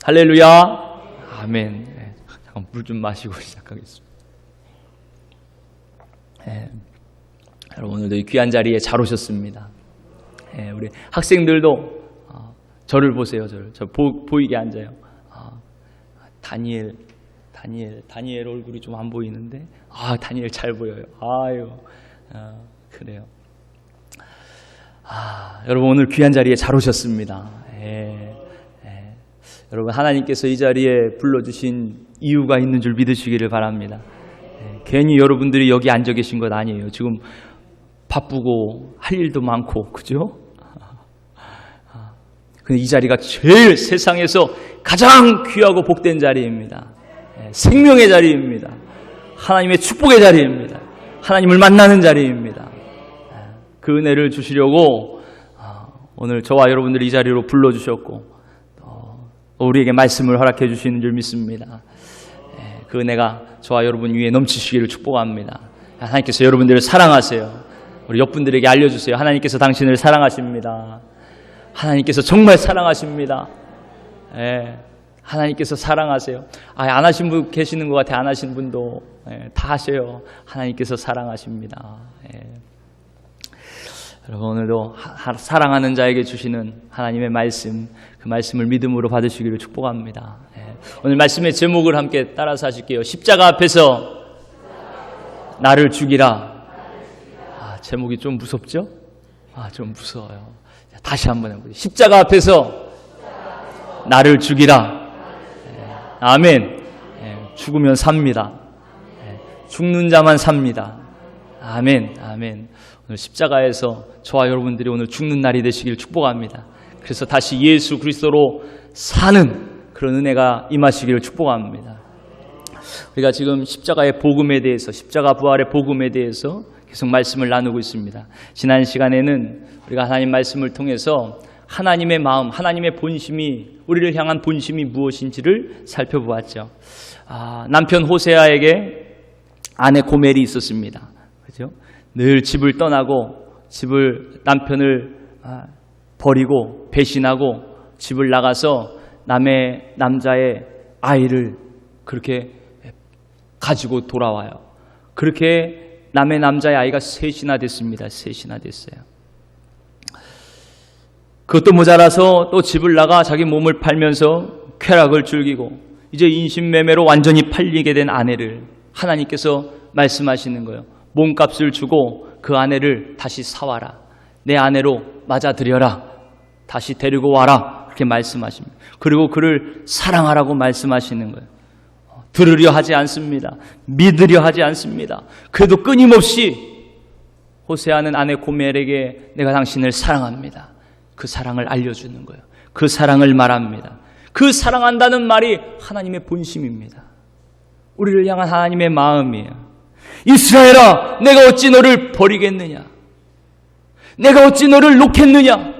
할렐루야. 아멘. 잠깐 물 좀 마시고 시작하겠습니다. 여러분, 오늘도 이 귀한 자리에 잘 오셨습니다. 우리 학생들도 저를 보세요. 저 보이게 앉아요. 다니엘 얼굴이 좀 안 보이는데, 다니엘 잘 보여요. 그래요. 여러분, 오늘 귀한 자리에 잘 오셨습니다. 여러분, 하나님께서 이 자리에 불러주신 이유가 있는 줄 믿으시기를 바랍니다. 괜히 여러분들이 여기 앉아 계신 것 아니에요. 지금 바쁘고 할 일도 많고, 그죠? 근데 이 자리가 제일 세상에서 가장 귀하고 복된 자리입니다. 생명의 자리입니다. 하나님의 축복의 자리입니다. 하나님을 만나는 자리입니다. 그 은혜를 주시려고 오늘 저와 여러분들이 이 자리로 불러주셨고 우리에게 말씀을 허락해 주시는 줄 믿습니다. 그 은혜가 저와 여러분 위에 넘치시기를 축복합니다. 하나님께서 여러분들을 사랑하세요. 우리 옆분들에게 알려주세요. 하나님께서 당신을 사랑하십니다. 하나님께서 정말 사랑하십니다. 하나님께서 사랑하세요. 안 하신 분 계시는 것 같아요. 안 하신 분도 다 하세요. 하나님께서 사랑하십니다. 여러분, 오늘도 사랑하는 자에게 주시는 하나님의 말씀, 그 말씀을 믿음으로 받으시기를 축복합니다. 오늘 말씀의 제목을 함께 따라서 하실게요. 십자가 앞에서 나를 죽이라. 제목이 좀 무섭죠? 좀 무서워요. 다시 한번 해보세요. 십자가 앞에서 나를 죽이라. 아멘. 죽으면 삽니다. 죽는 자만 삽니다. 아멘. 아멘. 오늘 십자가에서 저와 여러분들이 오늘 죽는 날이 되시길 축복합니다. 그래서 다시 예수 그리스도로 사는 그런 은혜가 임하시기를 축복합니다. 우리가 지금 십자가의 복음에 대해서, 십자가 부활의 복음에 대해서 계속 말씀을 나누고 있습니다. 지난 시간에는 우리가 하나님 말씀을 통해서 하나님의 마음, 하나님의 본심이, 우리를 향한 본심이 무엇인지를 살펴보았죠. 남편 호세아에게 아내 고멜이 있었습니다. 그죠? 늘 집을 떠나고 남편을 버리고 배신하고 집을 나가서 남의 남자의 아이를 그렇게 가지고 돌아와요. 그렇게 남의 남자의 아이가 셋이나 됐습니다. 셋이나 됐어요. 그것도 모자라서 또 집을 나가 자기 몸을 팔면서 쾌락을 즐기고 이제 인신매매로 완전히 팔리게 된 아내를 하나님께서 말씀하시는 거예요. 몸값을 주고 그 아내를 다시 사와라. 내 아내로 맞아들여라. 다시 데리고 와라. 그렇게 말씀하십니다. 그리고 그를 사랑하라고 말씀하시는 거예요. 들으려 하지 않습니다. 믿으려 하지 않습니다. 그래도 끊임없이 호세아는 아내 고멜에게 내가 당신을 사랑합니다. 그 사랑을 알려주는 거예요. 그 사랑을 말합니다. 그 사랑한다는 말이 하나님의 본심입니다. 우리를 향한 하나님의 마음이에요. 이스라엘아, 내가 어찌 너를 버리겠느냐? 내가 어찌 너를 놓겠느냐?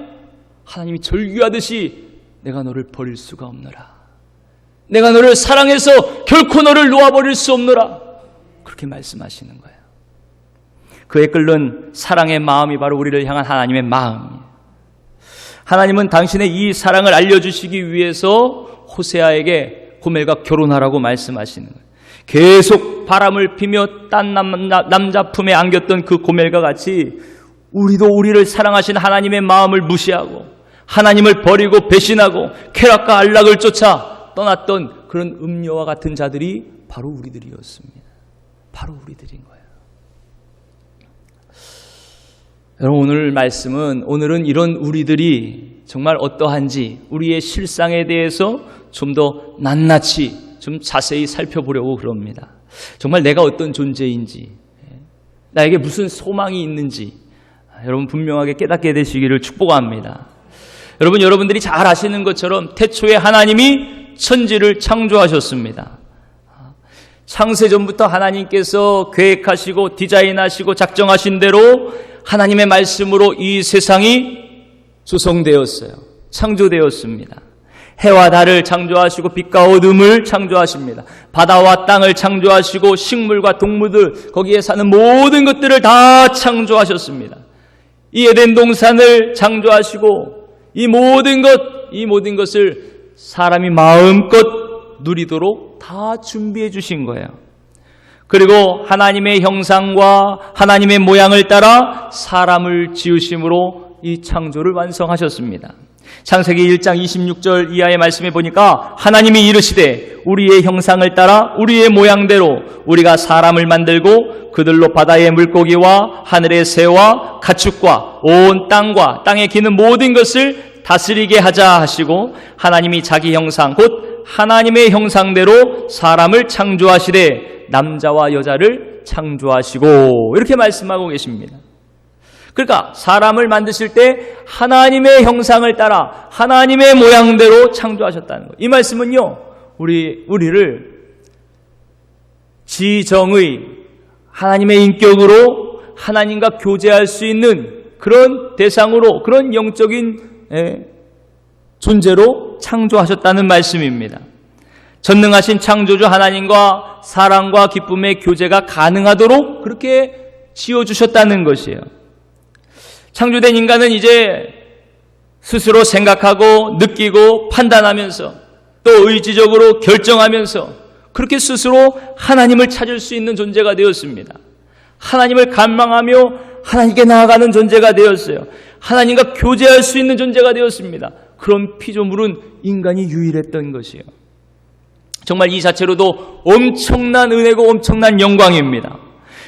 하나님이 절규하듯이 내가 너를 버릴 수가 없노라. 내가 너를 사랑해서 결코 너를 놓아버릴 수 없노라. 그렇게 말씀하시는 거예요. 그에 끓는 사랑의 마음이 바로 우리를 향한 하나님의 마음이에요. 하나님은 당신의 이 사랑을 알려주시기 위해서 호세아에게 고멜과 결혼하라고 말씀하시는 거예요. 계속 바람을 피며 딴 남자 품에 안겼던 그 고멜과 같이 우리도 우리를 사랑하신 하나님의 마음을 무시하고 하나님을 버리고 배신하고 쾌락과 안락을 쫓아 떠났던 그런 음녀와 같은 자들이 바로 우리들이었습니다. 바로 우리들인 거예요. 여러분, 오늘 말씀은 오늘은 이런 우리들이 정말 어떠한지 우리의 실상에 대해서 좀 더 낱낱이 좀 자세히 살펴보려고 그럽니다. 정말 내가 어떤 존재인지, 나에게 무슨 소망이 있는지 여러분 분명하게 깨닫게 되시기를 축복합니다. 여러분들이 잘 아시는 것처럼 태초에 하나님이 천지를 창조하셨습니다. 창세전부터 하나님께서 계획하시고 디자인하시고 작정하신 대로 하나님의 말씀으로 이 세상이 조성되었어요. 창조되었습니다. 해와 달을 창조하시고 빛과 어둠을 창조하십니다. 바다와 땅을 창조하시고 식물과 동물들, 거기에 사는 모든 것들을 다 창조하셨습니다. 이 에덴 동산을 창조하시고 이 모든 것 이 모든 것을 사람이 마음껏 누리도록 다 준비해 주신 거예요. 그리고 하나님의 형상과 하나님의 모양을 따라 사람을 지으심으로 이 창조를 완성하셨습니다. 창세기 1장 26절 이하의 말씀에 보니까 하나님이 이르시되 우리의 형상을 따라 우리의 모양대로 우리가 사람을 만들고 그들로 바다의 물고기와 하늘의 새와 가축과 온 땅과 땅에 기는 모든 것을 다스리게 하자 하시고 하나님이 자기 형상 곧 하나님의 형상대로 사람을 창조하시되 남자와 여자를 창조하시고 이렇게 말씀하고 계십니다. 그러니까 사람을 만드실 때 하나님의 형상을 따라 하나님의 모양대로 창조하셨다는 거예요. 이 말씀은요, 우리를 지정의 하나님의 인격으로 하나님과 교제할 수 있는 그런 대상으로, 그런 영적인 존재로 창조하셨다는 말씀입니다. 전능하신 창조주 하나님과 사랑과 기쁨의 교제가 가능하도록 그렇게 지어주셨다는 것이에요. 창조된 인간은 이제 스스로 생각하고 느끼고 판단하면서 또 의지적으로 결정하면서 그렇게 스스로 하나님을 찾을 수 있는 존재가 되었습니다. 하나님을 갈망하며 하나님께 나아가는 존재가 되었어요. 하나님과 교제할 수 있는 존재가 되었습니다. 그런 피조물은 인간이 유일했던 것이에요. 정말 이 자체로도 엄청난 은혜고 엄청난 영광입니다.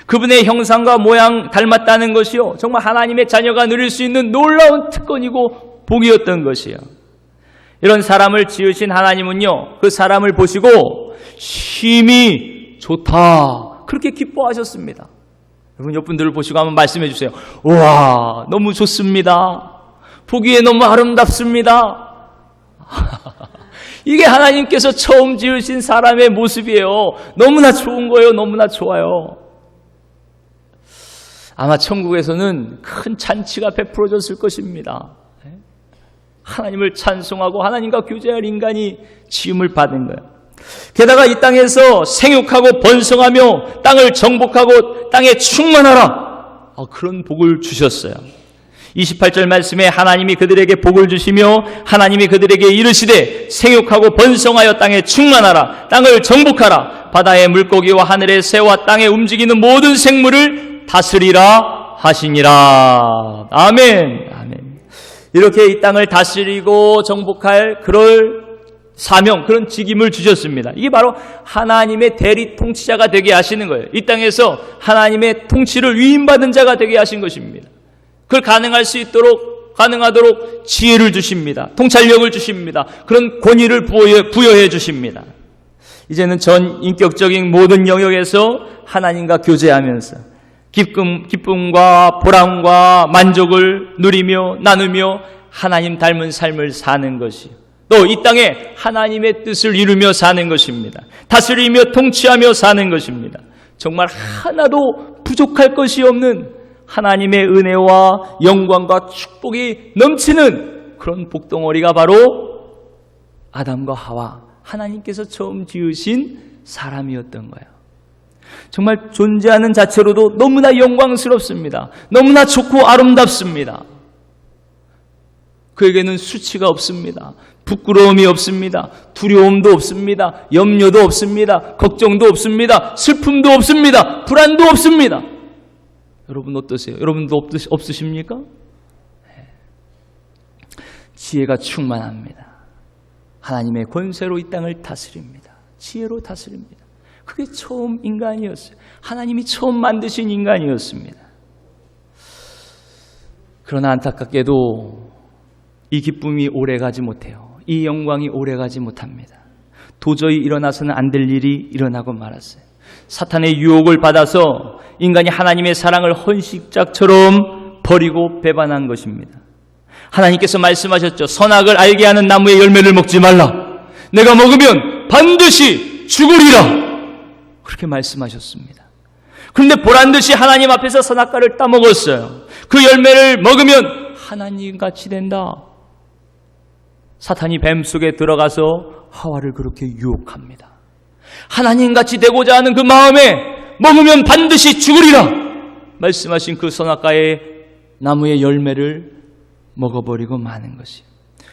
그분의 형상과 모양 닮았다는 것이요, 정말 하나님의 자녀가 누릴 수 있는 놀라운 특권이고 복이었던 것이요. 이런 사람을 지으신 하나님은요, 그 사람을 보시고 심히 좋다 그렇게 기뻐하셨습니다. 여러분 옆분들을 보시고 한번 말씀해 주세요. 우와, 너무 좋습니다. 보기에 너무 아름답습니다. 이게 하나님께서 처음 지으신 사람의 모습이에요. 너무나 좋은 거예요. 너무나 좋아요. 아마 천국에서는 큰 잔치가 베풀어졌을 것입니다. 하나님을 찬송하고 하나님과 교제할 인간이 지음을 받은 거예요. 게다가 이 땅에서 생육하고 번성하며 땅을 정복하고 땅에 충만하라, 그런 복을 주셨어요. 28절 말씀에 하나님이 그들에게 복을 주시며 하나님이 그들에게 이르시되 생육하고 번성하여 땅에 충만하라, 땅을 정복하라, 바다의 물고기와 하늘의 새와 땅에 움직이는 모든 생물을 다스리라 하시니라. 아멘. 아멘. 이렇게 이 땅을 다스리고 정복할 그럴 사명, 그런 직임을 주셨습니다. 이게 바로 하나님의 대리 통치자가 되게 하시는 거예요. 이 땅에서 하나님의 통치를 위임받은 자가 되게 하신 것입니다. 그걸 가능하도록 지혜를 주십니다. 통찰력을 주십니다. 그런 권위를 부여해 주십니다. 이제는 전 인격적인 모든 영역에서 하나님과 교제하면서 기쁨과 보람과 만족을 누리며 나누며 하나님 닮은 삶을 사는 것이요, 또 이 땅에 하나님의 뜻을 이루며 사는 것입니다. 다스리며 통치하며 사는 것입니다. 정말 하나도 부족할 것이 없는 하나님의 은혜와 영광과 축복이 넘치는 그런 복덩어리가 바로 아담과 하와, 하나님께서 처음 지으신 사람이었던 거예요. 정말 존재하는 자체로도 너무나 영광스럽습니다. 너무나 좋고 아름답습니다. 그에게는 수치가 없습니다. 부끄러움이 없습니다. 두려움도 없습니다. 염려도 없습니다. 걱정도 없습니다. 슬픔도 없습니다. 불안도 없습니다. 여러분 어떠세요? 여러분도 없으십니까? 지혜가 충만합니다. 하나님의 권세로 이 땅을 다스립니다. 지혜로 다스립니다. 그게 처음 인간이었어요. 하나님이 처음 만드신 인간이었습니다. 그러나 안타깝게도 이 기쁨이 오래가지 못해요. 이 영광이 오래가지 못합니다. 도저히 일어나서는 안 될 일이 일어나고 말았어요. 사탄의 유혹을 받아서 인간이 하나님의 사랑을 헌식작처럼 버리고 배반한 것입니다. 하나님께서 말씀하셨죠. 선악을 알게 하는 나무의 열매를 먹지 말라. 내가 먹으면 반드시 죽으리라. 그렇게 말씀하셨습니다. 그런데 보란듯이 하나님 앞에서 선악과를 따먹었어요. 그 열매를 먹으면 하나님같이 된다. 사탄이 뱀 속에 들어가서 하와를 그렇게 유혹합니다. 하나님같이 되고자 하는 그 마음에 먹으면 반드시 죽으리라 말씀하신 그 선악과의 나무의 열매를 먹어버리고 마는 것이.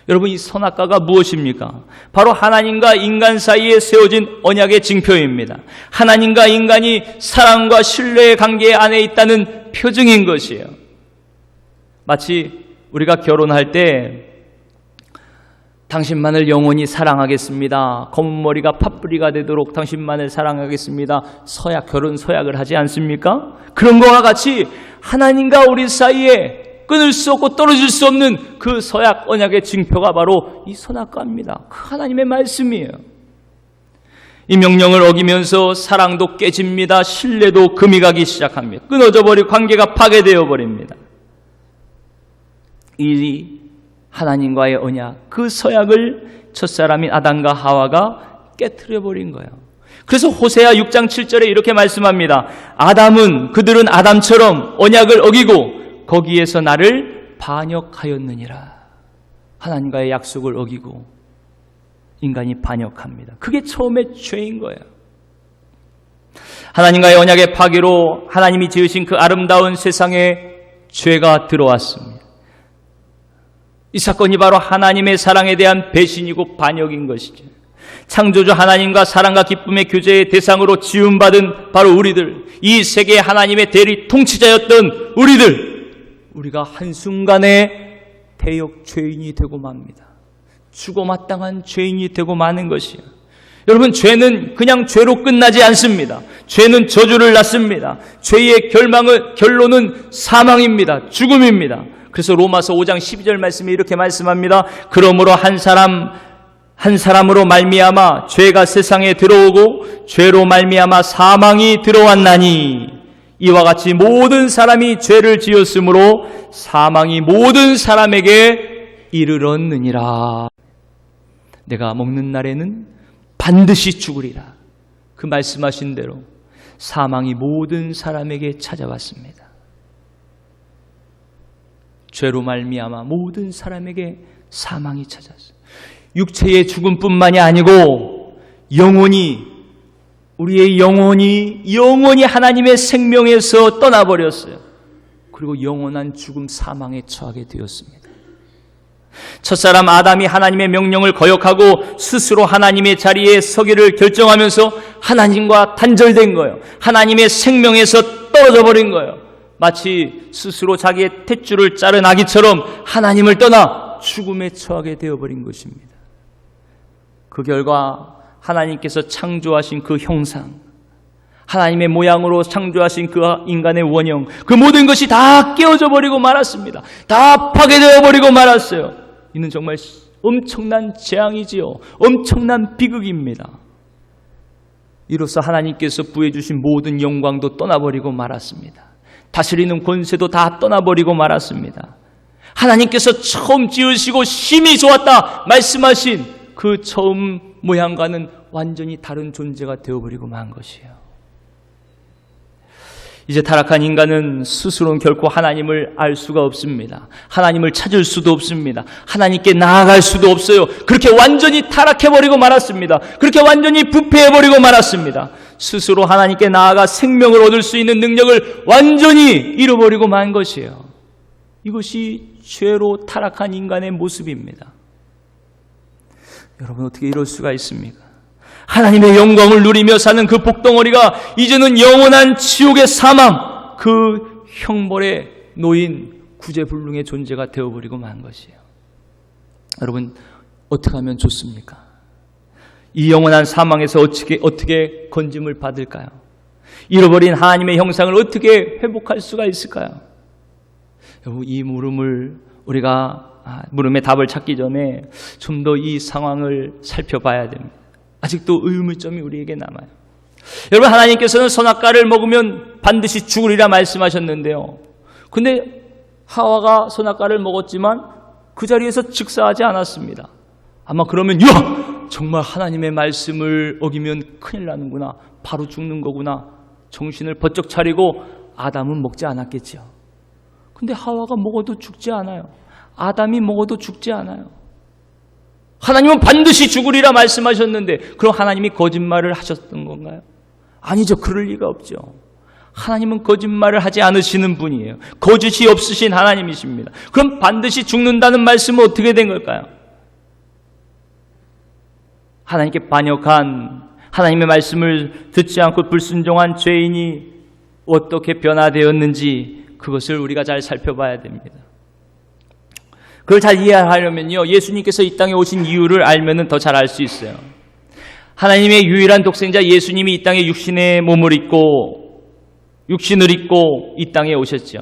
여러분, 이 선악과가 무엇입니까? 바로 하나님과 인간 사이에 세워진 언약의 징표입니다. 하나님과 인간이 사랑과 신뢰의 관계 안에 있다는 표징인 것이에요. 마치 우리가 결혼할 때 당신만을 영원히 사랑하겠습니다. 검은 머리가 팥뿌리가 되도록 당신만을 사랑하겠습니다. 결혼 서약을 하지 않습니까? 그런 것과 같이 하나님과 우리 사이에 끊을 수 없고 떨어질 수 없는 그 서약 언약의 징표가 바로 이 선악과입니다. 그 하나님의 말씀이에요. 이 명령을 어기면서 사랑도 깨집니다. 신뢰도 금이 가기 시작합니다. 끊어져 버리고 관계가 파괴되어 버립니다. 이 하나님과의 언약, 그 서약을 첫사람인 아담과 하와가 깨트려 버린 거예요. 그래서 호세아 6장 7절에 이렇게 말씀합니다. 그들은 아담처럼 언약을 어기고 거기에서 나를 반역하였느니라. 하나님과의 약속을 어기고 인간이 반역합니다. 그게 처음에 죄인 거예요. 하나님과의 언약의 파괴로 하나님이 지으신 그 아름다운 세상에 죄가 들어왔습니다. 이 사건이 바로 하나님의 사랑에 대한 배신이고 반역인 것이죠. 창조주 하나님과 사랑과 기쁨의 교제의 대상으로 지음받은 바로 우리들, 이 세계의 하나님의 대리 통치자였던 우리가 한순간에 대역 죄인이 되고 맙니다. 죽어 마땅한 죄인이 되고 마는 것이에요. 여러분, 죄는 그냥 죄로 끝나지 않습니다. 죄는 저주를 낳습니다. 죄의 결론은 사망입니다. 죽음입니다. 그래서 로마서 5장 12절 말씀이 이렇게 말씀합니다. 그러므로 한 사람으로 말미암아 죄가 세상에 들어오고 죄로 말미암아 사망이 들어왔나니 이와 같이 모든 사람이 죄를 지었으므로 사망이 모든 사람에게 이르렀느니라. 내가 먹는 날에는 반드시 죽으리라. 그 말씀하신 대로 사망이 모든 사람에게 찾아왔습니다. 죄로 말미암아 모든 사람에게 사망이 찾았어요. 육체의 죽음뿐만이 아니고 우리의 영혼이 하나님의 생명에서 떠나버렸어요. 그리고 영원한 죽음, 사망에 처하게 되었습니다. 첫사람 아담이 하나님의 명령을 거역하고 스스로 하나님의 자리에 서기를 결정하면서 하나님과 단절된 거예요. 하나님의 생명에서 떨어져 버린 거예요. 마치 스스로 자기의 탯줄을 자른 아기처럼 하나님을 떠나 죽음에 처하게 되어버린 것입니다. 그 결과 하나님께서 창조하신 그 형상, 하나님의 모양으로 창조하신 그 인간의 원형, 그 모든 것이 다 깨어져 버리고 말았습니다. 다 파괴되어 버리고 말았어요. 이는 정말 엄청난 재앙이지요. 엄청난 비극입니다. 이로써 하나님께서 부해 주신 모든 영광도 떠나버리고 말았습니다. 다스리는 권세도 다 떠나버리고 말았습니다. 하나님께서 처음 지으시고 심히 좋았다 말씀하신 그 처음 모양과는 완전히 다른 존재가 되어버리고 만 것이에요. 이제 타락한 인간은 스스로는 결코 하나님을 알 수가 없습니다. 하나님을 찾을 수도 없습니다. 하나님께 나아갈 수도 없어요. 그렇게 완전히 타락해버리고 말았습니다. 그렇게 완전히 부패해버리고 말았습니다. 스스로 하나님께 나아가 생명을 얻을 수 있는 능력을 완전히 잃어버리고 만 것이에요. 이것이 죄로 타락한 인간의 모습입니다. 여러분, 어떻게 이럴 수가 있습니까? 하나님의 영광을 누리며 사는 그 복덩어리가 이제는 영원한 지옥의 사망, 그 형벌에 놓인 구제불능의 존재가 되어버리고 만 것이에요. 여러분, 어떻게 하면 좋습니까? 이 영원한 사망에서 어떻게 건짐을 받을까요? 잃어버린 하나님의 형상을 어떻게 회복할 수가 있을까요? 여러분, 이 물음의 답을 찾기 전에 좀 더 이 상황을 살펴봐야 됩니다. 아직도 의문점이 우리에게 남아요. 여러분, 하나님께서는 선악과를 먹으면 반드시 죽으리라 말씀하셨는데요. 근데 하와가 선악과를 먹었지만 그 자리에서 즉사하지 않았습니다. 아마 그러면 정말 하나님의 말씀을 어기면 큰일 나는구나, 바로 죽는 거구나, 정신을 번쩍 차리고 아담은 먹지 않았겠죠. 근데 하와가 먹어도 죽지 않아요. 아담이 먹어도 죽지 않아요. 하나님은 반드시 죽으리라 말씀하셨는데 그럼 하나님이 거짓말을 하셨던 건가요? 아니죠. 그럴 리가 없죠. 하나님은 거짓말을 하지 않으시는 분이에요. 거짓이 없으신 하나님이십니다. 그럼 반드시 죽는다는 말씀은 어떻게 된 걸까요? 하나님께 반역한, 하나님의 말씀을 듣지 않고 불순종한 죄인이 어떻게 변화되었는지 그것을 우리가 잘 살펴봐야 됩니다. 그걸 잘 이해하려면요, 예수님께서 이 땅에 오신 이유를 알면 더 잘 알 수 있어요. 하나님의 유일한 독생자 예수님이 이 땅에 육신의 몸을 입고 육신을 입고 이 땅에 오셨죠.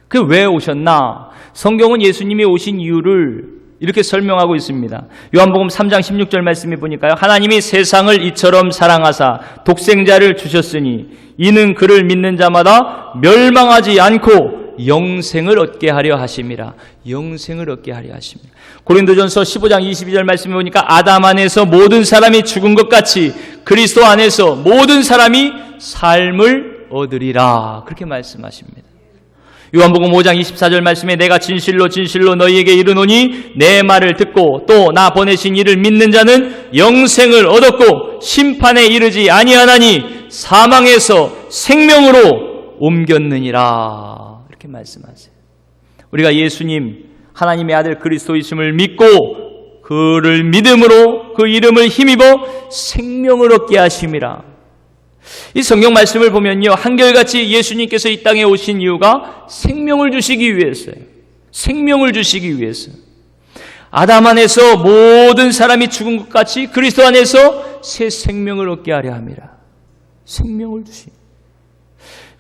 그 왜 오셨나? 성경은 예수님이 오신 이유를 이렇게 설명하고 있습니다. 요한복음 3장 16절 말씀에 보니까요, 하나님이 세상을 이처럼 사랑하사 독생자를 주셨으니 이는 그를 믿는 자마다 멸망하지 않고 영생을 얻게 하려 하심이라. 영생을 얻게 하려 하심이라. 고린도전서 15장 22절 말씀에 보니까 아담 안에서 모든 사람이 죽은 것 같이 그리스도 안에서 모든 사람이 삶을 얻으리라. 그렇게 말씀하십니다. 요한복음 5장 24절 말씀에 내가 진실로 진실로 너희에게 이르노니 내 말을 듣고 또 나 보내신 이를 믿는 자는 영생을 얻었고 심판에 이르지 아니하나니 사망에서 생명으로 옮겼느니라. 이렇게 말씀하세요. 우리가 예수님 하나님의 아들 그리스도이심을 믿고 그를 믿음으로 그 이름을 힘입어 생명을 얻게 하심이라. 이 성경 말씀을 보면요, 한결같이 예수님께서 이 땅에 오신 이유가 생명을 주시기 위해서예요. 생명을 주시기 위해서. 아담 안에서 모든 사람이 죽은 것 같이 그리스도 안에서 새 생명을 얻게 하려 함이라. 생명을 주시.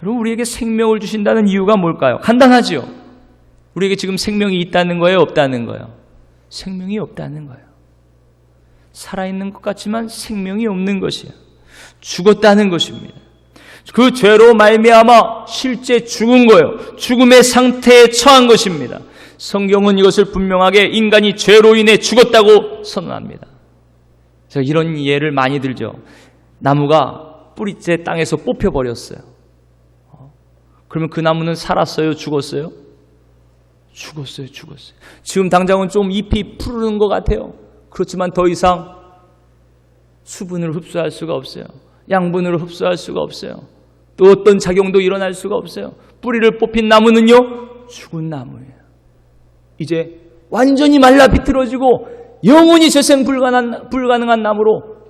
여러분, 우리에게 생명을 주신다는 이유가 뭘까요? 간단하죠. 우리에게 지금 생명이 있다는 거예요, 없다는 거예요? 생명이 없다는 거예요. 살아있는 것 같지만 생명이 없는 것이에요. 죽었다는 것입니다. 그 죄로 말미암아 실제 죽은 거예요. 죽음의 상태에 처한 것입니다. 성경은 이것을 분명하게 인간이 죄로 인해 죽었다고 선언합니다. 제가 이런 예를 많이 들죠. 나무가 뿌리째 땅에서 뽑혀버렸어요. 그러면 그 나무는 살았어요? 죽었어요? 죽었어요. 지금 당장은 좀 잎이 푸르는 것 같아요. 그렇지만 더 이상 수분을 흡수할 수가 없어요. 양분을 흡수할 수가 없어요. 또 어떤 작용도 일어날 수가 없어요. 뿌리를 뽑힌 나무는요, 죽은 나무예요. 이제 완전히 말라 비틀어지고 영원히 재생 불가능한 나무로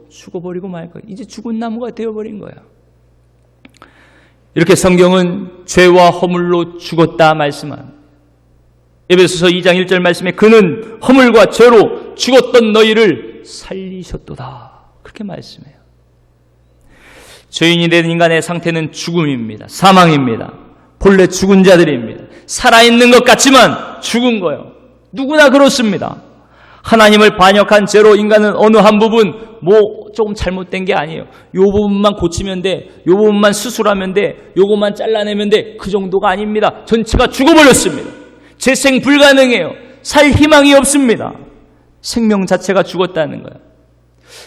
죽어버리고 말 거예요. 이제 죽은 나무가 되어버린 거예요. 이렇게 성경은 죄와 허물로 죽었다 말씀한 에베소서 2장 1절 말씀에 그는 허물과 죄로 죽었던 너희를 살리셨도다. 그렇게 말씀해요. 죄인이 된 인간의 상태는 죽음입니다. 사망입니다. 본래 죽은 자들입니다. 살아있는 것 같지만 죽은 거예요. 누구나 그렇습니다. 하나님을 반역한 죄로 인간은 어느 한 부분 조금 잘못된 게 아니에요. 요 부분만 고치면 돼. 요 부분만 수술하면 돼. 요것만 잘라내면 돼. 그 정도가 아닙니다. 전체가 죽어버렸습니다. 재생 불가능해요. 살 희망이 없습니다. 생명 자체가 죽었다는 거예요.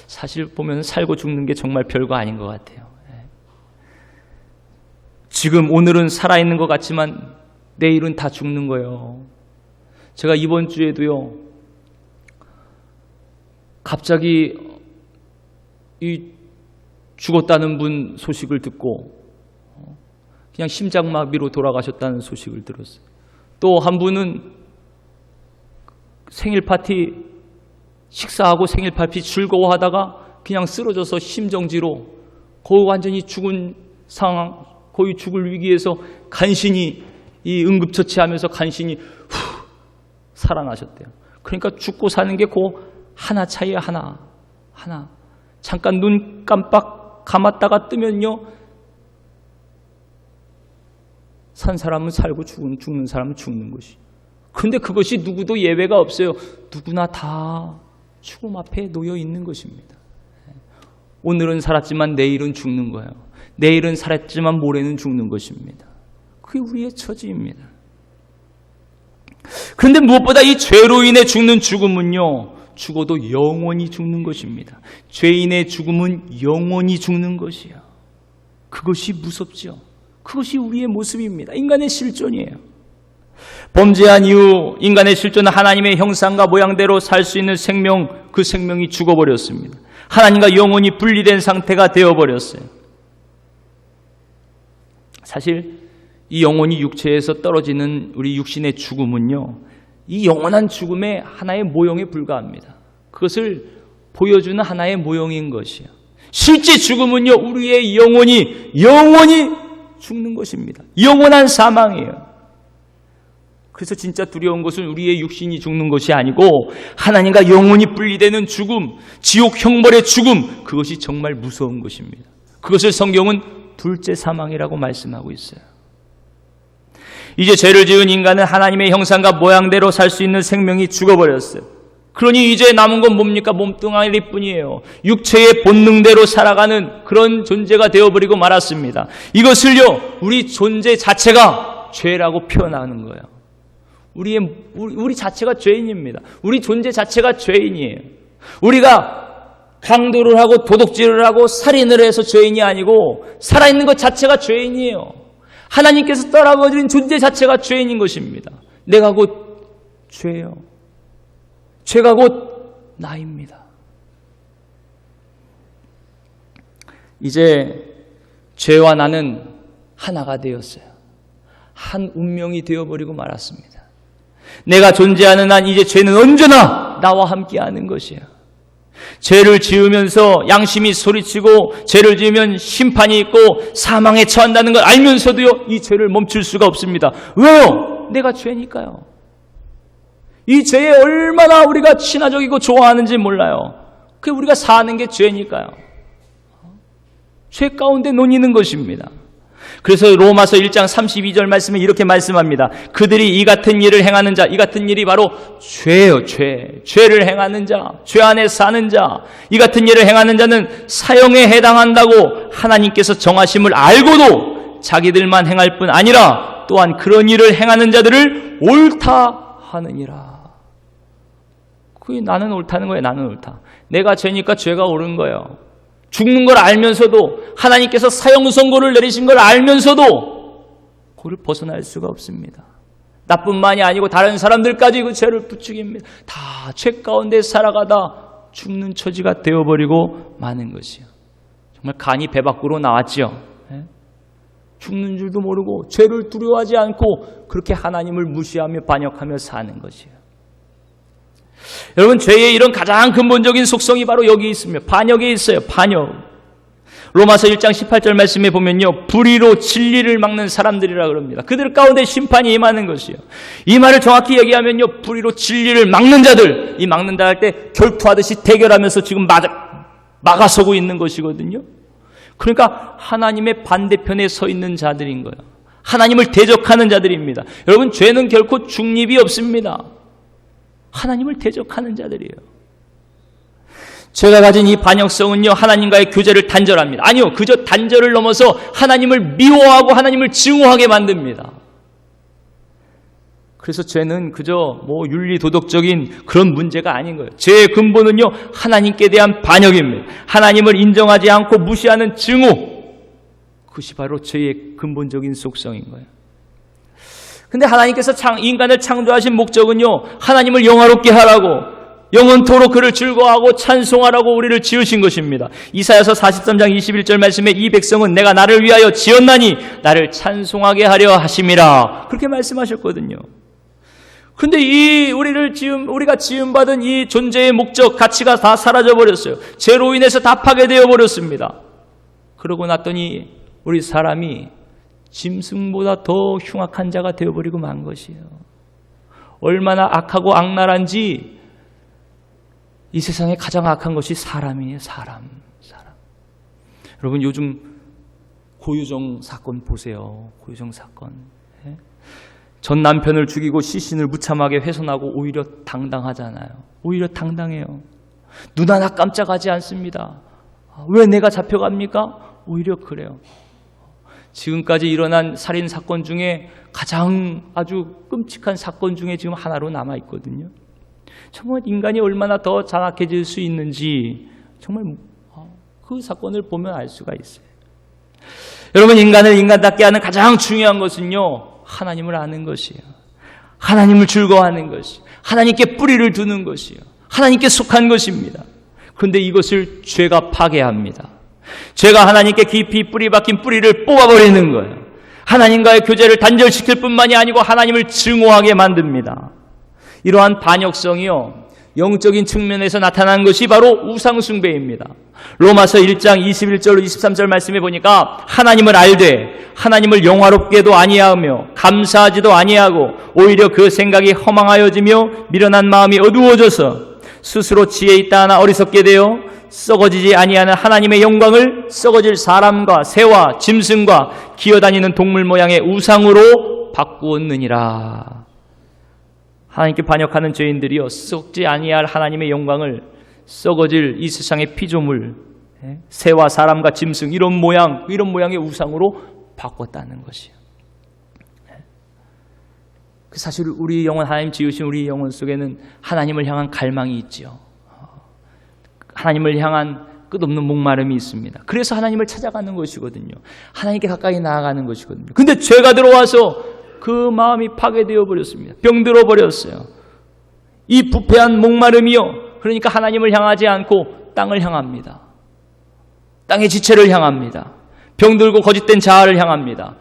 사실 보면 살고 죽는 게 정말 별거 아닌 것 같아요. 지금 오늘은 살아있는 것 같지만 내일은 다 죽는 거예요. 제가 이번 주에도요, 갑자기 이 죽었다는 분 소식을 듣고 그냥 심장마비로 돌아가셨다는 소식을 들었어요. 또 한 분은 생일 파티 식사하고 생일 파티 즐거워하다가 그냥 쓰러져서 심정지로 거의 완전히 죽은 상황, 거의 죽을 위기에서 간신히 이 응급처치하면서 간신히 살아나셨대요. 그러니까 죽고 사는 게 그 하나 차이야. 하나. 잠깐 눈 깜빡 감았다가 뜨면요, 산 사람은 살고 죽는 사람은 죽는 것이. 그런데 그것이 누구도 예외가 없어요. 누구나 다 죽음 앞에 놓여 있는 것입니다. 오늘은 살았지만 내일은 죽는 거예요. 내일은 살았지만 모레는 죽는 것입니다. 그게 우리의 처지입니다. 그런데 무엇보다 이 죄로 인해 죽는 죽음은요, 죽어도 영원히 죽는 것입니다. 죄인의 죽음은 영원히 죽는 것이에요. 그것이 무섭죠. 그것이 우리의 모습입니다. 인간의 실존이에요. 범죄한 이후 인간의 실존은 하나님의 형상과 모양대로 살 수 있는 생명, 그 생명이 죽어버렸습니다. 하나님과 영원히 분리된 상태가 되어버렸어요. 사실 이 영혼이 육체에서 떨어지는 우리 육신의 죽음은요, 이 영원한 죽음의 하나의 모형에 불과합니다. 그것을 보여주는 하나의 모형인 것이에요. 실제 죽음은요, 우리의 영혼이 죽는 것입니다. 영원한 사망이에요. 그래서 진짜 두려운 것은 우리의 육신이 죽는 것이 아니고 하나님과 영혼이 분리되는 죽음, 지옥 형벌의 죽음, 그것이 정말 무서운 것입니다. 그것을 성경은 둘째 사망이라고 말씀하고 있어요. 이제 죄를 지은 인간은 하나님의 형상과 모양대로 살 수 있는 생명이 죽어버렸어요. 그러니 이제 남은 건 뭡니까? 몸뚱아리 뿐이에요. 육체의 본능대로 살아가는 그런 존재가 되어버리고 말았습니다. 이것을요, 우리 존재 자체가 죄라고 표현하는 거예요. 우리 자체가 죄인입니다. 우리 존재 자체가 죄인이에요. 우리가 강도를 하고 도둑질을 하고 살인을 해서 죄인이 아니고 살아있는 것 자체가 죄인이에요. 하나님께서 떠나버린 존재 자체가 죄인인 것입니다. 내가 곧 죄예요. 죄가 곧 나입니다. 이제 죄와 나는 하나가 되었어요. 한 운명이 되어버리고 말았습니다. 내가 존재하는 한 이제 죄는 언제나 나와 함께하는 것이에요. 죄를 지으면서 양심이 소리치고 죄를 지으면 심판이 있고 사망에 처한다는 걸 알면서도요, 이 죄를 멈출 수가 없습니다. 왜요? 내가 죄니까요. 이 죄에 얼마나 우리가 친화적이고 좋아하는지 몰라요. 그게 우리가 사는 게 죄니까요. 죄 가운데 논의는 것입니다. 그래서 로마서 1장 32절 말씀에 이렇게 말씀합니다. 그들이 이 같은 일을 행하는 자, 이 같은 일이 바로 죄예요. 죄를 행하는 자, 죄 안에 사는 자, 이 같은 일을 행하는 자는 사형에 해당한다고 하나님께서 정하심을 알고도 자기들만 행할 뿐 아니라 또한 그런 일을 행하는 자들을 옳다 하느니라. 그게 나는 옳다는 거예요. 나는 옳다. 내가 죄니까 죄가 옳은 거예요. 죽는 걸 알면서도 하나님께서 사형 선고를 내리신 걸 알면서도 그를 벗어날 수가 없습니다. 나뿐만이 아니고 다른 사람들까지 그 죄를 부추깁니다. 다 죄 가운데 살아가다 죽는 처지가 되어버리고 마는 것이요. 정말 간이 배 밖으로 나왔죠. 죽는 줄도 모르고 죄를 두려워하지 않고 그렇게 하나님을 무시하며 반역하며 사는 것이에요. 여러분, 죄의 이런 가장 근본적인 속성이 바로 여기 있습니다. 반역에 있어요. 반역. 로마서 1장 18절 말씀에 보면요, 불의로 진리를 막는 사람들이라 그럽니다. 그들 가운데 심판이 임하는 것이요. 이 말을 정확히 얘기하면요, 불의로 진리를 막는 자들, 이 막는다 할 때 결투하듯이 대결하면서 지금 막아서고 있는 것이거든요. 그러니까 하나님의 반대편에 서 있는 자들인 거예요. 하나님을 대적하는 자들입니다. 여러분, 죄는 결코 중립이 없습니다. 하나님을 대적하는 자들이에요. 죄가 가진 이 반역성은요, 하나님과의 교제를 단절합니다. 아니요, 그저 단절을 넘어서 하나님을 미워하고 하나님을 증오하게 만듭니다. 그래서 죄는 그저 윤리 도덕적인 그런 문제가 아닌 거예요. 죄의 근본은요, 하나님께 대한 반역입니다. 하나님을 인정하지 않고 무시하는 증오, 그것이 바로 죄의 근본적인 속성인 거예요. 근데 하나님께서 인간을 창조하신 목적은요, 하나님을 영화롭게 하라고, 영원토록 그를 즐거워하고 찬송하라고 우리를 지으신 것입니다. 이사야서 43장 21절 말씀에 이 백성은 내가 나를 위하여 지었나니 나를 찬송하게 하려 하심이라, 그렇게 말씀하셨거든요. 근데 우리가 지음받은 이 존재의 목적, 가치가 다 사라져버렸어요. 죄로 인해서 다 파괴되어 버렸습니다. 그러고 났더니 우리 사람이 짐승보다 더 흉악한 자가 되어버리고 만 것이에요. 얼마나 악하고 악랄한지, 이 세상에 가장 악한 것이 사람이에요. 사람. 여러분, 요즘 고유정 사건 보세요. 고유정 사건. 전 남편을 죽이고 시신을 무참하게 훼손하고 오히려 당당하잖아요. 오히려 당당해요. 눈 하나 깜짝하지 않습니다. 왜 내가 잡혀갑니까? 오히려 그래요. 지금까지 일어난 살인 사건 중에 가장 아주 끔찍한 사건 중에 지금 하나로 남아있거든요. 정말 인간이 얼마나 더 잔악해질 수 있는지 정말 그 사건을 보면 알 수가 있어요. 여러분, 인간을 인간답게 하는 가장 중요한 것은요, 하나님을 아는 것이에요. 하나님을 즐거워하는 것이, 하나님께 뿌리를 두는 것이에요. 하나님께 속한 것입니다. 그런데 이것을 죄가 파괴합니다. 죄가 하나님께 깊이 뿌리 박힌 뿌리를 뽑아버리는 거예요. 하나님과의 교제를 단절시킬 뿐만이 아니고 하나님을 증오하게 만듭니다. 이러한 반역성이요, 영적인 측면에서 나타난 것이 바로 우상숭배입니다. 로마서 1장 21절로 23절 말씀에 보니까 하나님을 알되 하나님을 영화롭게도 아니하며 감사하지도 아니하고 오히려 그 생각이 허망하여지며 미련한 마음이 어두워져서 스스로 지혜 있다 하나 어리석게 되어 썩어지지 아니하는 하나님의 영광을 썩어질 사람과 새와 짐승과 기어다니는 동물 모양의 우상으로 바꾸었느니라. 하나님께 반역하는 죄인들이여 썩지 아니할 하나님의 영광을 썩어질 이 세상의 피조물, 새와 사람과 짐승 이런 모양의 우상으로 바꿨다는 것이요. 사실 우리 영혼, 하나님 지으신 우리 영혼 속에는 하나님을 향한 갈망이 있지요. 하나님을 향한 끝없는 목마름이 있습니다. 그래서 하나님을 찾아가는 것이거든요. 하나님께 가까이 나아가는 것이거든요. 근데 죄가 들어와서 그 마음이 파괴되어 버렸습니다. 병들어 버렸어요. 이 부패한 목마름이요. 그러니까 하나님을 향하지 않고 땅을 향합니다. 땅의 지체를 향합니다. 병들고 거짓된 자아를 향합니다.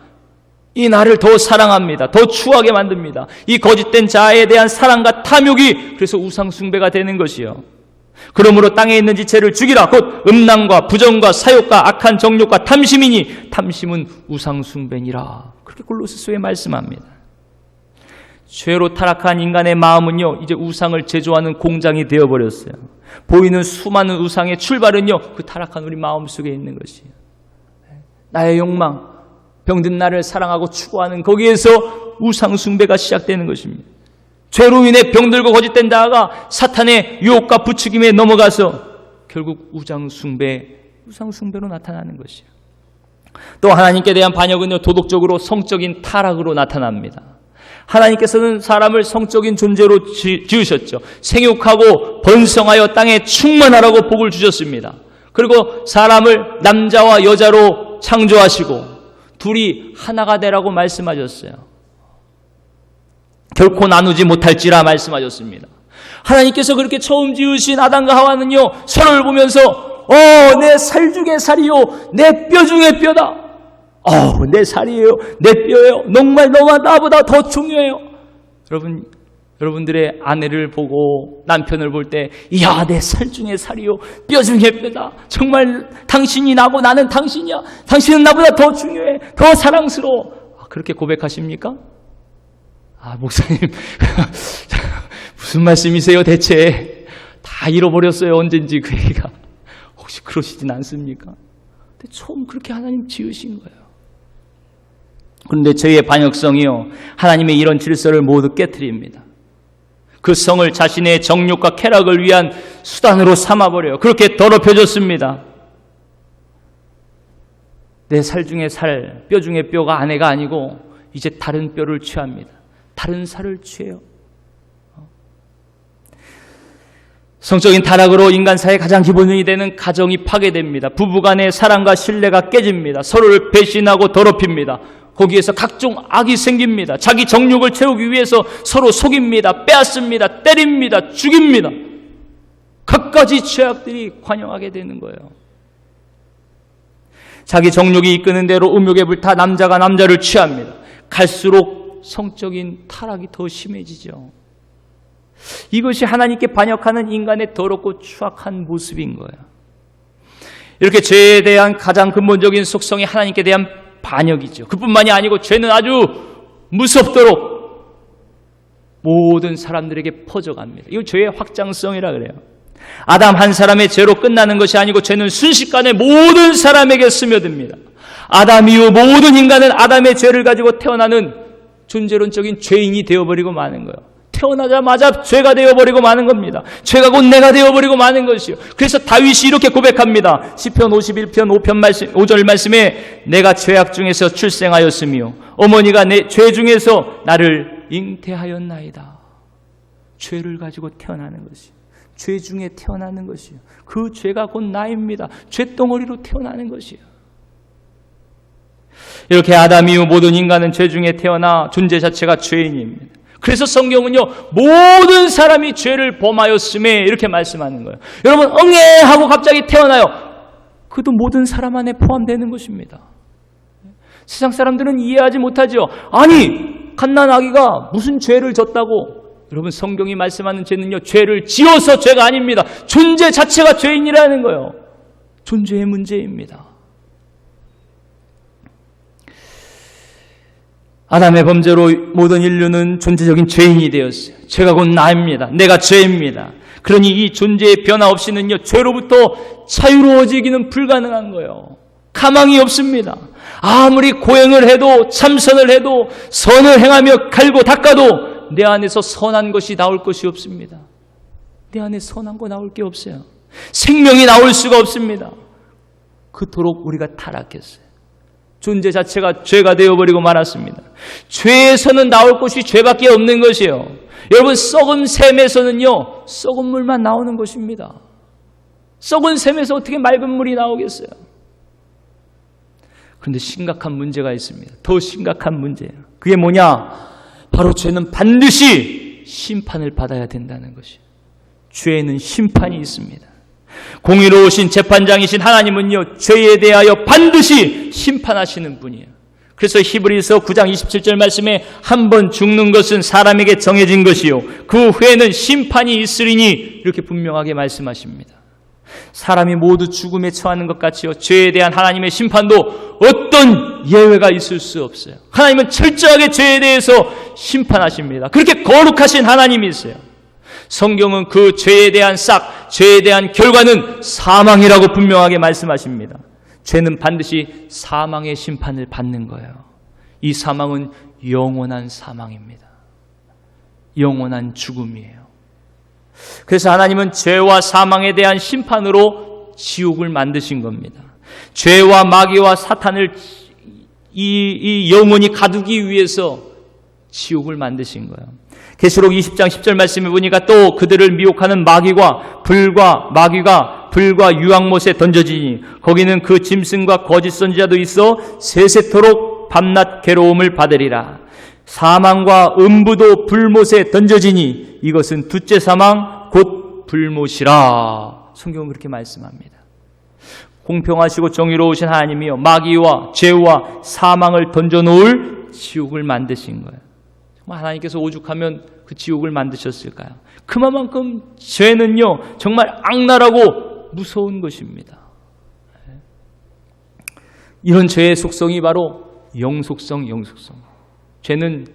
이 나를 더 사랑합니다. 더 추하게 만듭니다. 이 거짓된 자아에 대한 사랑과 탐욕이 그래서 우상숭배가 되는 것이요. 그러므로 땅에 있는 지체를 죽이라. 곧 음란과 부정과 사욕과 악한 정욕과 탐심이니 탐심은 우상숭배니라. 그렇게 골로새서에 말씀합니다. 죄로 타락한 인간의 마음은요, 이제 우상을 제조하는 공장이 되어버렸어요. 보이는 수많은 우상의 출발은요, 그 타락한 우리 마음 속에 있는 것이에요. 나의 욕망, 병든 나를 사랑하고 추구하는 거기에서 우상숭배가 시작되는 것입니다. 죄로 인해 병들고 거짓된 자아가 사탄의 유혹과 부추김에 넘어가서 결국 우상숭배로 나타나는 것이에요. 또 하나님께 대한 반역은요, 도덕적으로 성적인 타락으로 나타납니다. 하나님께서는 사람을 성적인 존재로 지으셨죠. 생육하고 번성하여 땅에 충만하라고 복을 주셨습니다. 그리고 사람을 남자와 여자로 창조하시고 둘이 하나가 되라고 말씀하셨어요. 결코 나누지 못할지라 말씀하셨습니다. 하나님께서 그렇게 처음 지으신 아담과 하와는요, 서로를 보면서 내 살 중에 살이요, 내 뼈 중에 뼈다. 내 살이에요, 내 뼈예요. 정말 너가 나보다 더 중요해요. 여러분들의 아내를 보고 남편을 볼 때, 이야, 내 살 중에 살이요, 뼈 중에 뼈다. 정말 당신이 나고 나는 당신이야. 당신은 나보다 더 중요해, 더 사랑스러워. 그렇게 고백하십니까? 목사님 무슨 말씀이세요 대체? 다 잃어버렸어요. 언젠지 그 얘기가. 혹시 그러시진 않습니까? 근데 처음 그렇게 하나님 지으신 거예요. 그런데 죄의 반역성이요, 하나님의 이런 질서를 모두 깨트립니다. 그 성을 자신의 정욕과 쾌락을 위한 수단으로 삼아버려요. 그렇게 더럽혀졌습니다. 내 살 중에 살, 뼈 중에 뼈가 아내가 아니고 이제 다른 뼈를 취합니다. 다른 살을 취해요. 성적인 타락으로 인간사의 가장 기본이 되는 가정이 파괴됩니다. 부부간의 사랑과 신뢰가 깨집니다. 서로를 배신하고 더럽힙니다. 거기에서 각종 악이 생깁니다. 자기 정욕을 채우기 위해서 서로 속입니다. 빼앗습니다. 때립니다. 죽입니다. 갖가지 죄악들이 관영하게 되는 거예요. 자기 정욕이 이끄는 대로 음욕에 불타 남자가 남자를 취합니다. 갈수록 성적인 타락이 더 심해지죠. 이것이 하나님께 반역하는 인간의 더럽고 추악한 모습인 거예요. 이렇게 죄에 대한 가장 근본적인 속성이 하나님께 대한 반역이죠. 그뿐만이 아니고 죄는 아주 무섭도록 모든 사람들에게 퍼져갑니다. 이거 죄의 확장성이라 그래요. 아담 한 사람의 죄로 끝나는 것이 아니고 죄는 순식간에 모든 사람에게 스며듭니다. 아담 이후 모든 인간은 아담의 죄를 가지고 태어나는 존재론적인 죄인이 되어버리고 마는 거예요. 태어나자마자 죄가 되어버리고 마는 겁니다. 죄가 곧 내가 되어버리고 마는 것이요. 그래서 다윗이 이렇게 고백합니다. 시편 51편 5절 말씀에 내가 죄악 중에서 출생하였으며 어머니가 내 죄 중에서 나를 잉태하였나이다. 죄를 가지고 태어나는 것이요. 죄 중에 태어나는 것이요. 그 죄가 곧 나입니다. 죄덩어리로 태어나는 것이요. 이렇게 아담 이후 모든 인간은 죄 중에 태어나 존재 자체가 죄인입니다. 그래서 성경은요, 모든 사람이 죄를 범하였음에 이렇게 말씀하는 거예요. 여러분, 하고 갑자기 태어나요. 그것도 모든 사람 안에 포함되는 것입니다. 세상 사람들은 이해하지 못하죠. 아니, 갓난 아기가 무슨 죄를 졌다고 여러분, 성경이 말씀하는 죄는요, 죄를 지어서 죄가 아닙니다. 존재 자체가 죄인이라는 거예요. 존재의 문제입니다. 아담의 범죄로 모든 인류는 존재적인 죄인이 되었어요. 죄가 곧 나입니다. 내가 죄입니다. 그러니 이 존재의 변화 없이는요, 죄로부터 자유로워지기는 불가능한 거예요. 가망이 없습니다. 아무리 고행을 해도, 참선을 해도, 선을 행하며 갈고 닦아도 내 안에서 선한 것이 나올 것이 없습니다. 내 안에 선한 거 나올 게 없어요. 생명이 나올 수가 없습니다. 그토록 우리가 타락했어요. 존재 자체가 죄가 되어버리고 말았습니다. 죄에서는 나올 것이 죄밖에 없는 것이에요. 여러분, 썩은 샘에서는요, 썩은 물만 나오는 것입니다. 썩은 샘에서 어떻게 맑은 물이 나오겠어요? 그런데 심각한 문제가 있습니다. 더 심각한 문제예요. 그게 뭐냐? 바로 죄는 반드시 심판을 받아야 된다는 것이에요. 죄에는 심판이 있습니다. 공의로우신 재판장이신 하나님은요, 죄에 대하여 반드시 심판하시는 분이에요. 그래서 히브리서 9장 27절 말씀에 한 번 죽는 것은 사람에게 정해진 것이요 그 후에는 심판이 있으리니 이렇게 분명하게 말씀하십니다. 사람이 모두 죽음에 처하는 것 같이요, 죄에 대한 하나님의 심판도 어떤 예외가 있을 수 없어요. 하나님은 철저하게 죄에 대해서 심판하십니다. 그렇게 거룩하신 하나님이 있어요. 성경은 그 죄에 대한 죄에 대한 결과는 사망이라고 분명하게 말씀하십니다. 죄는 반드시 사망의 심판을 받는 거예요. 이 사망은 영원한 사망입니다. 영원한 죽음이에요. 그래서 하나님은 죄와 사망에 대한 심판으로 지옥을 만드신 겁니다. 죄와 마귀와 사탄을 이 영혼이 가두기 위해서 지옥을 만드신 거예요. 계시록 20장 10절 말씀해 보니까 또 그들을 미혹하는 마귀가 불과 유황못에 던져지니 거기는 그 짐승과 거짓 선지자도 있어 세세토록 밤낮 괴로움을 받으리라. 사망과 음부도 불못에 던져지니 이것은 둘째 사망 곧 불못이라. 성경은 그렇게 말씀합니다. 공평하시고 정의로우신 하나님이요, 마귀와 죄와 사망을 던져놓을 지옥을 만드신 거예요. 정말 하나님께서 오죽하면 그 지옥을 만드셨을까요? 그만큼 죄는요, 정말 악랄하고 무서운 것입니다. 이런 죄의 속성이 바로 영속성. 죄는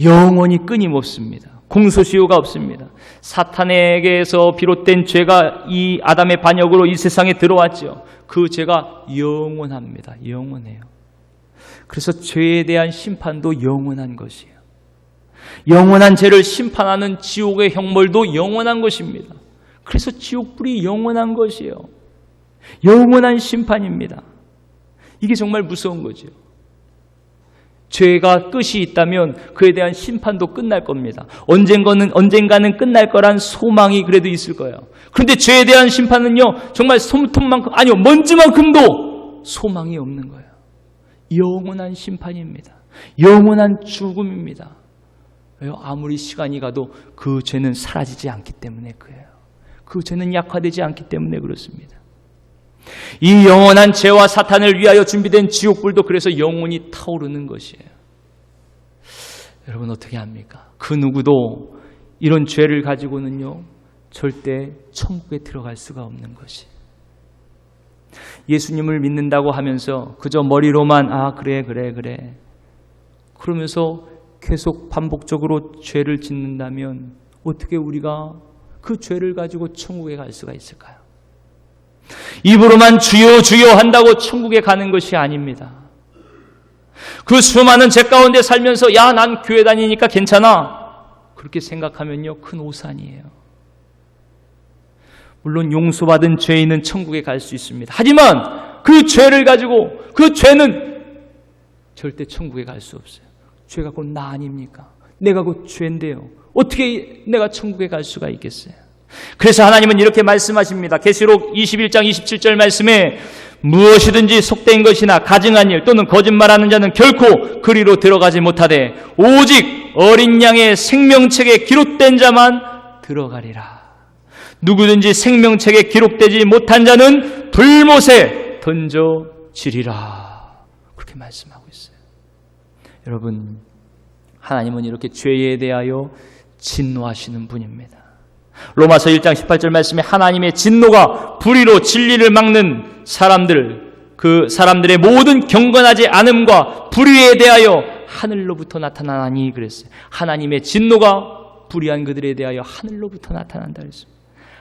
영원히 끊임없습니다. 공소시효가 없습니다. 사탄에게서 비롯된 죄가 이 아담의 반역으로 이 세상에 들어왔죠. 그 죄가 영원합니다. 영원해요. 그래서 죄에 대한 심판도 영원한 것이에요. 영원한 죄를 심판하는 지옥의 형벌도 영원한 것입니다. 그래서 지옥불이 영원한 것이에요. 영원한 심판입니다. 이게 정말 무서운 거죠. 죄가 끝이 있다면 그에 대한 심판도 끝날 겁니다. 언젠가는 끝날 거란 소망이 그래도 있을 거예요. 그런데 죄에 대한 심판은요, 정말 솜털만큼, 아니요, 먼지만큼도 소망이 없는 거예요. 영원한 심판입니다. 영원한 죽음입니다. 왜요? 아무리 시간이 가도 그 죄는 사라지지 않기 때문에 그래요. 그 죄는 약화되지 않기 때문에 그렇습니다. 이 영원한 죄와 사탄을 위하여 준비된 지옥불도 그래서 영원히 타오르는 것이에요. 여러분, 어떻게 합니까? 그 누구도 이런 죄를 가지고는요, 절대 천국에 들어갈 수가 없는 것이. 예수님을 믿는다고 하면서 그저 머리로만 그래 그러면서 계속 반복적으로 죄를 짓는다면 어떻게 우리가 그 죄를 가지고 천국에 갈 수가 있을까요? 입으로만 주여 주여 한다고 천국에 가는 것이 아닙니다. 그 수많은 죄 가운데 살면서 난 교회 다니니까 괜찮아, 그렇게 생각하면요, 큰 오산이에요. 물론 용서받은 죄인은 천국에 갈 수 있습니다. 하지만 그 죄를 가지고, 그 죄는 절대 천국에 갈 수 없어요. 죄가 곧 나 아닙니까? 내가 곧 죄인데요. 어떻게 내가 천국에 갈 수가 있겠어요? 그래서 하나님은 이렇게 말씀하십니다. 계시록 21장 27절 말씀에 무엇이든지 속된 것이나 가증한 일 또는 거짓말하는 자는 결코 그리로 들어가지 못하되 오직 어린 양의 생명책에 기록된 자만 들어가리라. 누구든지 생명책에 기록되지 못한 자는 불못에 던져지리라. 그렇게 말씀하고 있어요. 여러분, 하나님은 이렇게 죄에 대하여 진노하시는 분입니다. 로마서 1장 18절 말씀에 하나님의 진노가 불의로 진리를 막는 사람들, 그 사람들의 모든 경건하지 않음과 불의에 대하여 하늘로부터 나타나니 그랬어요. 하나님의 진노가 불의한 그들에 대하여 하늘로부터 나타난다 그랬습니다.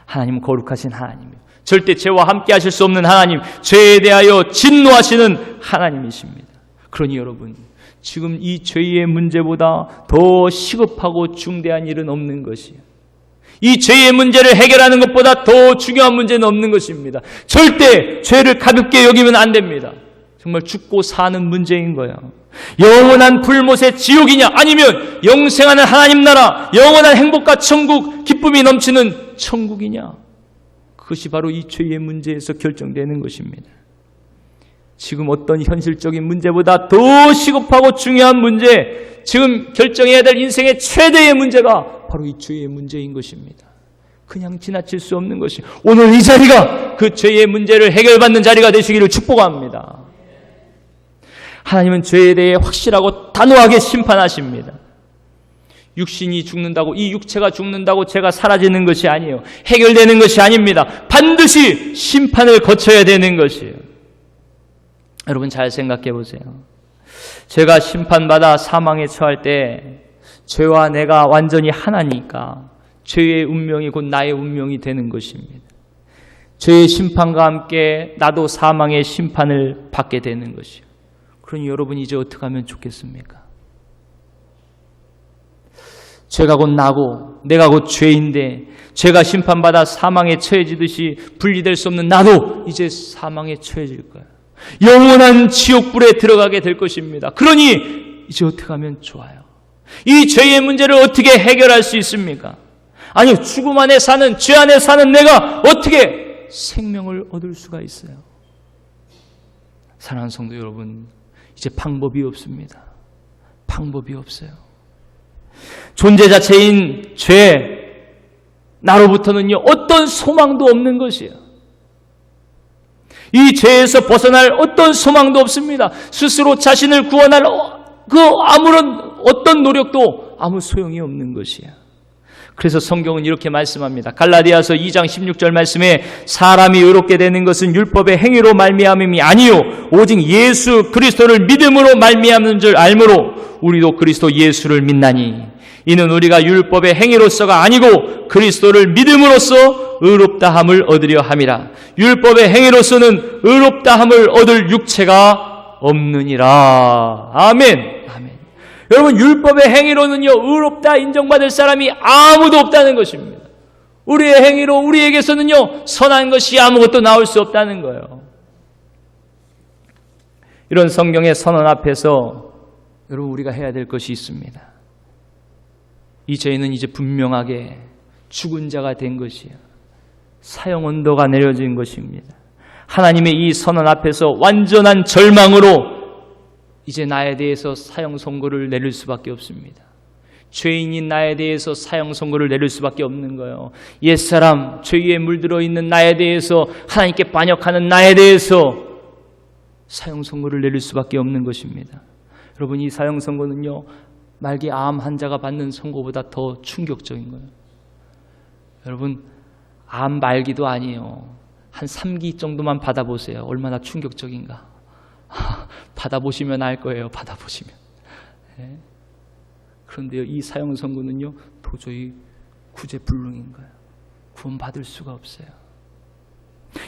하나님은 거룩하신 하나님이에요. 절대 죄와 함께 하실 수 없는 하나님, 죄에 대하여 진노하시는 하나님이십니다. 그러니 여러분, 지금 이 죄의 문제보다 더 시급하고 중대한 일은 없는 것이에요. 이 죄의 문제를 해결하는 것보다 더 중요한 문제는 없는 것입니다. 절대 죄를 가볍게 여기면 안 됩니다. 정말 죽고 사는 문제인 거예요. 영원한 불못의 지옥이냐, 아니면 영생하는 하나님 나라, 영원한 행복과 천국, 기쁨이 넘치는 천국이냐, 그것이 바로 이 죄의 문제에서 결정되는 것입니다. 지금 어떤 현실적인 문제보다 더 시급하고 중요한 문제, 지금 결정해야 될 인생의 최대의 문제가 바로 이 죄의 문제인 것입니다. 그냥 지나칠 수 없는 것이, 오늘 이 자리가 그 죄의 문제를 해결받는 자리가 되시기를 축복합니다. 하나님은 죄에 대해 확실하고 단호하게 심판하십니다. 육신이 죽는다고, 이 육체가 죽는다고 죄가 사라지는 것이 아니에요. 해결되는 것이 아닙니다. 반드시 심판을 거쳐야 되는 것이에요. 여러분 잘 생각해 보세요. 죄가 심판받아 사망에 처할 때 죄와 내가 완전히 하나니까 죄의 운명이 곧 나의 운명이 되는 것입니다. 죄의 심판과 함께 나도 사망의 심판을 받게 되는 것이에요. 그러니 여러분 이제 어떻게 하면 좋겠습니까? 죄가 곧 나고 내가 곧 죄인데, 죄가 심판받아 사망에 처해지듯이 분리될 수 없는 나도 이제 사망에 처해질 거예요. 영원한 지옥불에 들어가게 될 것입니다. 그러니 이제 어떻게 하면 좋아요? 이 죄의 문제를 어떻게 해결할 수 있습니까? 아니, 죽음 안에 사는, 죄 안에 사는 내가 어떻게 생명을 얻을 수가 있어요? 사랑하는 성도 여러분, 이제 방법이 없습니다. 방법이 없어요. 존재 자체인 죄, 나로부터는요 어떤 소망도 없는 것이에요. 이 죄에서 벗어날 어떤 소망도 없습니다. 스스로 자신을 구원할 그 아무런 어떤 노력도 아무 소용이 없는 것이에요. 그래서 성경은 이렇게 말씀합니다. 갈라디아서 2장 16절 말씀에 사람이 의롭게 되는 것은 율법의 행위로 말미암음이 아니요 오직 예수 그리스도를 믿음으로 말미암는 줄 알므로 우리도 그리스도 예수를 믿나니 이는 우리가 율법의 행위로서가 아니고 그리스도를 믿음으로써 의롭다함을 얻으려 함이라. 율법의 행위로서는 의롭다함을 얻을 육체가 없느니라. 아멘. 아멘. 여러분, 율법의 행위로는요 의롭다 인정받을 사람이 아무도 없다는 것입니다. 우리의 행위로 우리에게서는요 선한 것이 아무것도 나올 수 없다는 거예요. 이런 성경의 선언 앞에서 여러분 우리가 해야 될 것이 있습니다. 이 죄는 이제 분명하게 죽은 자가 된 것이에요. 사형 언도가 내려진 것입니다. 하나님의 이 선언 앞에서 완전한 절망으로 이제 나에 대해서 사형 선고를 내릴 수밖에 없습니다. 죄인인 나에 대해서 사형 선고를 내릴 수밖에 없는 거예요. 옛사람, 죄에 물들어 있는 나에 대해서, 하나님께 반역하는 나에 대해서 사형 선고를 내릴 수밖에 없는 것입니다. 여러분, 이 사형 선고는요 말기 암 환자가 받는 선고보다 더 충격적인 거예요. 여러분, 암 말기도 아니에요. 한 3기 정도만 받아보세요. 얼마나 충격적인가. 받아보시면 알 거예요. 받아보시면. 네. 그런데요, 이 사형 선고는요 도저히 구제불능인 거예요. 구원받을 수가 없어요.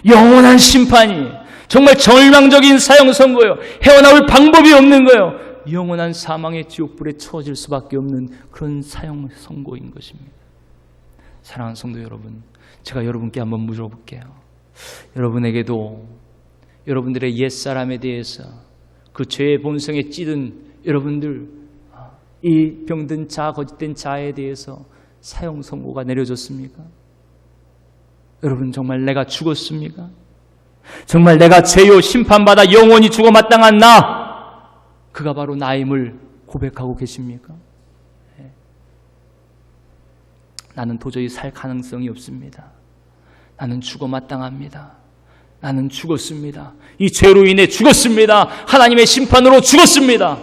영원한 심판이, 정말 절망적인 사형 선고예요. 헤어나올 방법이 없는 거예요. 영원한 사망의 지옥불에 처해질 수밖에 없는 그런 사형 선고인 것입니다. 사랑하는 성도 여러분, 제가 여러분께 한번 물어볼게요. 여러분에게도 여러분들의 옛사람에 대해서, 그 죄의 본성에 찌든 여러분들, 이 병든 자, 거짓된 자에 대해서 사형 선고가 내려졌습니까? 여러분, 정말 내가 죽었습니까? 정말 내가 죄요 심판받아 영원히 죽어 마땅한 나, 그가 바로 나임을 고백하고 계십니까? 네. 나는 도저히 살 가능성이 없습니다. 나는 죽어 마땅합니다. 나는 죽었습니다. 이 죄로 인해 죽었습니다. 하나님의 심판으로 죽었습니다.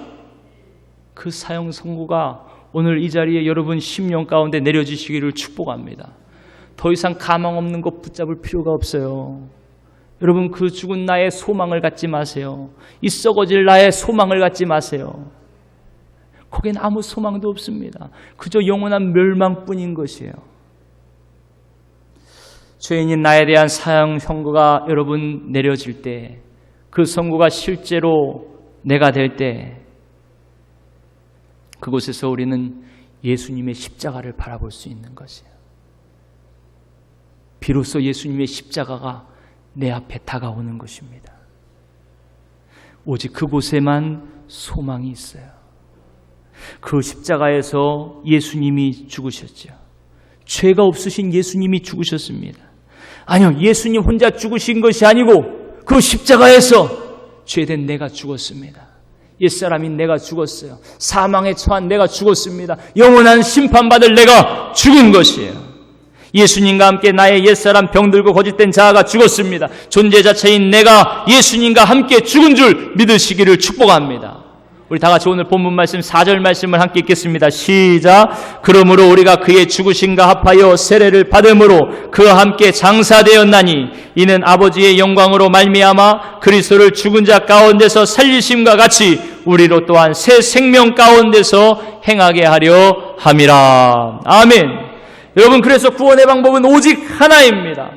그 사형 선고가 오늘 이 자리에 여러분 심령 가운데 내려지시기를 축복합니다. 더 이상 가망 없는 것 붙잡을 필요가 없어요. 여러분, 그 죽은 나의 소망을 갖지 마세요. 이 썩어질 나의 소망을 갖지 마세요. 거기엔 아무 소망도 없습니다. 그저 영원한 멸망뿐인 것이에요. 죄인인 나에 대한 사형 선고가 여러분 내려질 때, 그 선고가 실제로 내가 될 때, 그곳에서 우리는 예수님의 십자가를 바라볼 수 있는 것이에요. 비로소 예수님의 십자가가 내 앞에 다가오는 것입니다. 오직 그곳에만 소망이 있어요. 그 십자가에서 예수님이 죽으셨죠. 죄가 없으신 예수님이 죽으셨습니다. 아니요, 예수님 혼자 죽으신 것이 아니고 그 십자가에서 죄된 내가 죽었습니다. 옛사람인 내가 죽었어요. 사망에 처한 내가 죽었습니다. 영원한 심판받을 내가 죽은 것이에요. 예수님과 함께 나의 옛사람 병들고 거짓된 자아가 죽었습니다. 존재 자체인 내가 예수님과 함께 죽은 줄 믿으시기를 축복합니다. 우리 다 같이 오늘 본문 말씀 4절 말씀을 함께 읽겠습니다. 시작. 그러므로 우리가 그의 죽으심과 합하여 세례를 받음으로 그와 함께 장사되었나니 이는 아버지의 영광으로 말미암아 그리스도를 죽은 자 가운데서 살리심과 같이 우리로 또한 새 생명 가운데서 행하게 하려 함이라. 아멘. 여러분, 그래서 구원의 방법은 오직 하나입니다.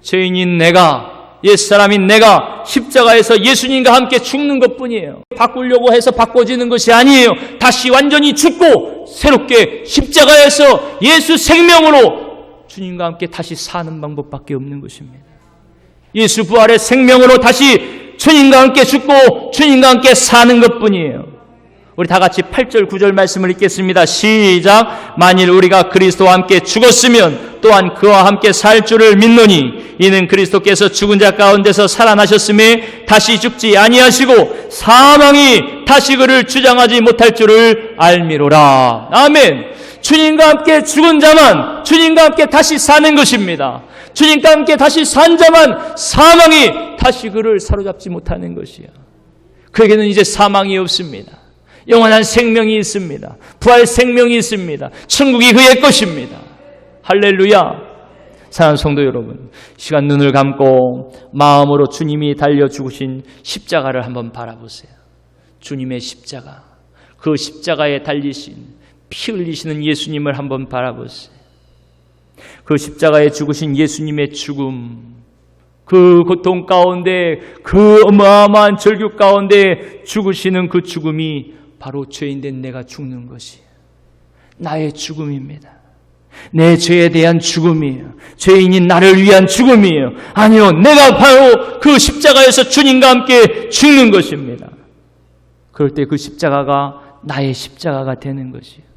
죄인인 내가, 옛사람인 내가 십자가에서 예수님과 함께 죽는 것뿐이에요. 바꾸려고 해서 바꿔지는 것이 아니에요. 다시 완전히 죽고 새롭게 십자가에서 예수 생명으로 주님과 함께 다시 사는 방법밖에 없는 것입니다. 예수 부활의 생명으로 다시 주님과 함께 죽고 주님과 함께 사는 것뿐이에요. 우리 다 같이 8절 9절 말씀을 읽겠습니다. 시작. 만일 우리가 그리스도와 함께 죽었으면 또한 그와 함께 살 줄을 믿노니 이는 그리스도께서 죽은 자 가운데서 살아나셨음에 다시 죽지 아니하시고 사망이 다시 그를 주장하지 못할 줄을 알미로라. 아멘. 주님과 함께 죽은 자만 주님과 함께 다시 사는 것입니다. 주님과 함께 다시 산 자만 사망이 다시 그를 사로잡지 못하는 것이야. 그에게는 이제 사망이 없습니다. 영원한 생명이 있습니다. 부활 생명이 있습니다. 천국이 그의 것입니다. 할렐루야. 사랑하는 성도 여러분, 시간 눈을 감고 마음으로 주님이 달려 죽으신 십자가를 한번 바라보세요. 주님의 십자가, 그 십자가에 달리신 피 흘리시는 예수님을 한번 바라보세요. 그 십자가에 죽으신 예수님의 죽음, 그 고통 가운데, 그 어마어마한 절규 가운데 죽으시는 그 죽음이 바로 죄인된 내가 죽는 것이에요. 나의 죽음입니다. 내 죄에 대한 죽음이에요. 죄인인 나를 위한 죽음이에요. 아니요, 내가 바로 그 십자가에서 주님과 함께 죽는 것입니다. 그럴 때 그 십자가가 나의 십자가가 되는 것이에요.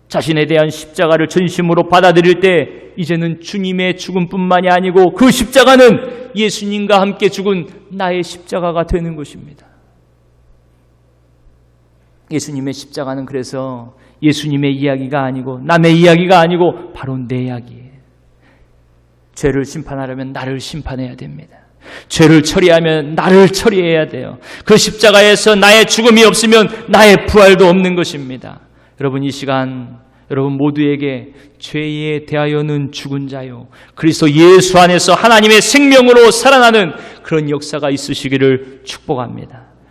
자신에 대한 십자가를 전심으로 받아들일 때 이제는 주님의 죽음뿐만이 아니고 그 십자가는 예수님과 함께 죽은 나의 십자가가 되는 것입니다. 예수님의 십자가는 그래서 예수님의 이야기가 아니고 남의 이야기가 아니고 바로 내 이야기예요. 죄를 심판하려면 나를 심판해야 됩니다. 죄를 처리하면 나를 처리해야 돼요. 그 십자가에서 나의 죽음이 없으면 나의 부활도 없는 것입니다. 여러분, 이 시간 여러분 모두에게 죄에 대하여는 죽은 자요 그리스도 예수 안에서 하나님의 생명으로 살아나는 그런 역사가 있으시기를 축복합니다.